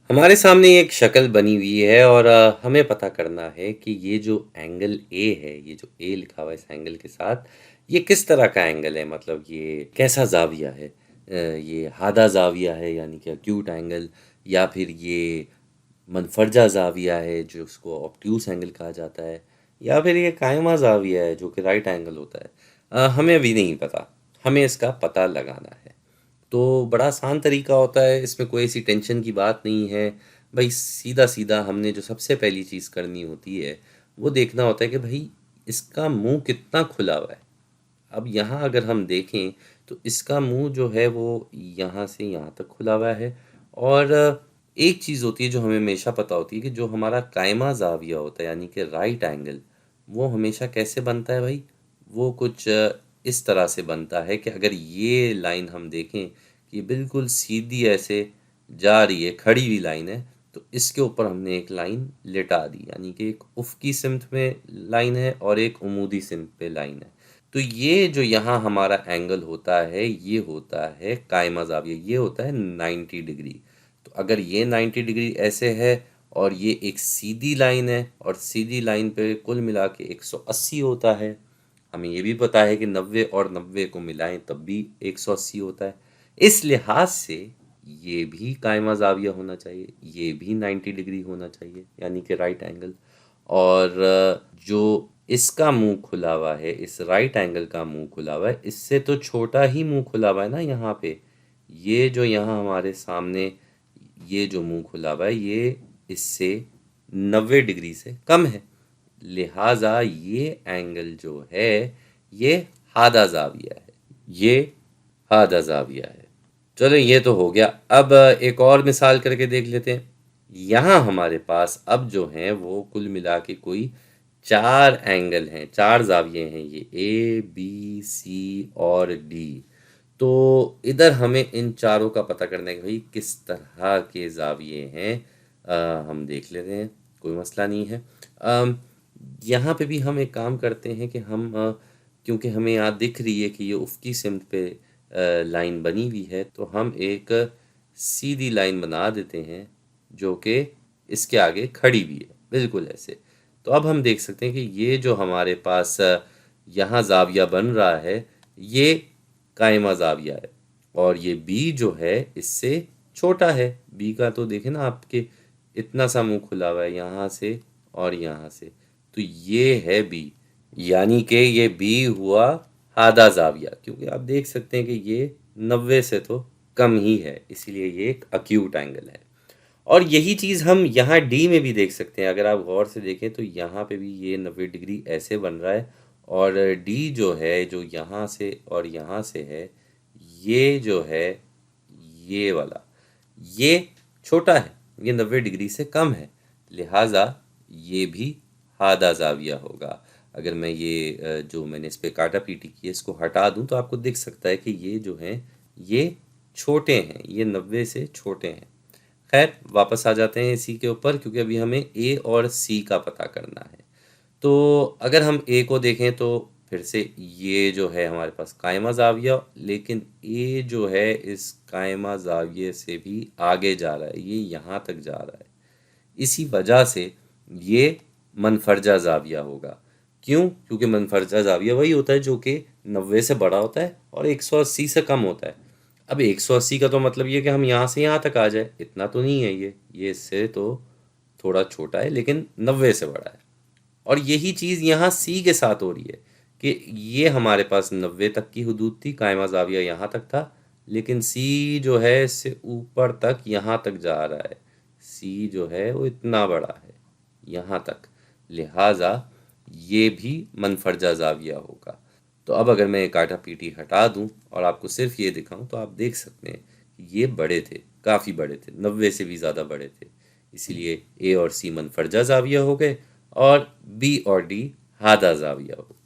हमारे सामने एक शक्ल बनी हुई है और हमें पता करना है कि ये जो एंगल ए है, ये जो ए लिखा हुआ है इस एंगल के साथ, ये किस तरह का एंगल है, मतलब ये कैसा ज़ाविया है। ये हादा ज़ाविया है यानी कि एक्यूट एंगल, या फिर ये मनफरजा ज़ाविया है जो उसको ऑब्ट्यूस एंगल कहा जाता है, या फिर ये कायमा ज़ाविया है जो कि राइट एंगल होता है। हमें अभी नहीं पता, हमें इसका पता लगाना है। तो बड़ा आसान तरीका होता है, इसमें कोई ऐसी टेंशन की बात नहीं है। भाई सीधा-सीधा हमने जो सबसे पहली चीज़ करनी होती है, वो देखना होता है कि भई इसका मुँह कितना खुला हुआ है। अब यहाँ अगर हम देखें तो इसका मुँह जो है वो यहाँ से यहाँ तक खुला हुआ है। और एक चीज़ होती है जो हमें हमेशा पता होती है कि जो हमारा कायमा ज़ाविया होता है यानी कि राइट एंगल, वो हमेशा कैसे बनता है भाई? वो कुछ इस तरह से बनता है कि अगर ये लाइन हम देखें कि बिल्कुल सीधी ऐसे जा रही है, खड़ी हुई लाइन है, तो इसके ऊपर हमने एक लाइन लिटा दी, यानी कि एक उफ़क़ी सिमत में लाइन है और एक उमूदी सिमत पे लाइन है। तो ये जो यहाँ हमारा एंगल होता है, ये होता है कायमा ज़ाविया, ये होता है 90 डिग्री। तो अगर ये 90 डिग्री ऐसे है और ये एक सीधी लाइन है और सीधी लाइन पे कुल मिला के 180 होता है। हमें ये भी पता है कि 90 और 90 को मिलाएं तब भी 180 होता है। इस लिहाज से ये भी कायमा ज़ाविया होना चाहिए, ये भी 90 डिग्री होना चाहिए यानी कि राइट एंगल। और जो इसका मुंह खुला हुआ है, इस राइट एंगल का मुंह खुला हुआ है, इससे तो छोटा ही मुंह खुला हुआ है ना यहाँ पे। ये जो यहाँ हमारे सामने ये जो मुंह खुला हुआ है, ये इससे 90 डिग्री से कम है। लिहाजा ये एंगल जो है ये हादा ज़ाविया है, ये हादा ज़ाविया है। चलो ये तो हो गया। अब एक और मिसाल करके देख लेते हैं। यहाँ हमारे पास अब जो हैं वो कुल मिला के कोई 4 एंगल हैं, 4 ज़ाविये हैं, ये ए, बी, सी और डी। तो इधर हमें इन चारों का पता करना है कि भाई किस तरह के ज़ाविये हैं। हम देख लेते हैं, कोई मसला नहीं है। यहाँ पे भी हम एक काम करते हैं कि हम क्योंकि हमें यहाँ दिख रही है कि ये उफ़क़ी सिमत पे लाइन बनी हुई है, तो हम एक सीधी लाइन बना देते हैं जो कि इसके आगे खड़ी भी है, बिल्कुल ऐसे। तो अब हम देख सकते हैं कि ये जो हमारे पास यहाँ ज़ाविया बन रहा है, ये कायमा ज़ाविया है और ये बी जो है इससे छोटा है। बी का तो देखें ना आपके, इतना सा मुंह खुला हुआ है यहाँ से और यहाँ से, तो ये है बी, यानी कि ये बी हुआ हादा ज़ाविया, क्योंकि आप देख सकते हैं कि ये 90 से तो कम ही है, इसीलिए ये एक एक्यूट एंगल है। और यही चीज़ हम यहाँ डी में भी देख सकते हैं। अगर आप गौर से देखें तो यहाँ पे भी ये 90 डिग्री ऐसे बन रहा है और डी जो है, जो यहाँ से और यहाँ से है, ये जो है ये वाला, ये छोटा है, ये 90 डिग्री से कम है। लिहाजा ये भी हादा ज़ाविया होगा। अगर मैं ये जो मैंने इस पे काटा पीटी की है इसको हटा दूं तो आपको दिख सकता है कि ये जो हैं ये छोटे हैं, ये 90 से छोटे हैं। खैर वापस आ जाते हैं इसी के ऊपर, क्योंकि अभी हमें ए और सी का पता करना है। तो अगर हम ए को देखें तो फिर से ये जो है हमारे पास कायमा ज़ाविया, लेकिन ए जो है इस कायमा ज़ाविये से भी आगे जा रहा है, ये यहाँ तक जा रहा है। इसी वजह से ये मनफरजा ज़ाविया होगा। क्यों? क्योंकि मनफरजा ज़ाविया वही होता है जो कि 90 से बड़ा होता है और 180 से कम होता है। अब 180 का तो मतलब ये कि हम यहाँ से यहाँ तक आ जाए, इतना तो नहीं है ये इससे तो थोड़ा छोटा है लेकिन 90 से बड़ा है। और यही चीज़ यहाँ सी के साथ हो रही है कि ये हमारे पास 90 तक की हदूद थी, कायमा ज़ाविया यहाँ तक था, लेकिन सी जो है इससे ऊपर तक यहाँ तक जा रहा है। सी जो है वो इतना बड़ा है यहाँ तक, लिहाजा ये भी मनफरजा ज़ाविया होगा। तो अब अगर मैं काटा पीटी हटा दूं और आपको सिर्फ ये दिखाऊं तो आप देख सकते हैं कि ये बड़े थे, काफ़ी बड़े थे, 90 से भी ज़्यादा बड़े थे। इसीलिए ए और सी मनफरजा ज़ाविया हो गए और बी और डी हादा ज़ाविया हो गए।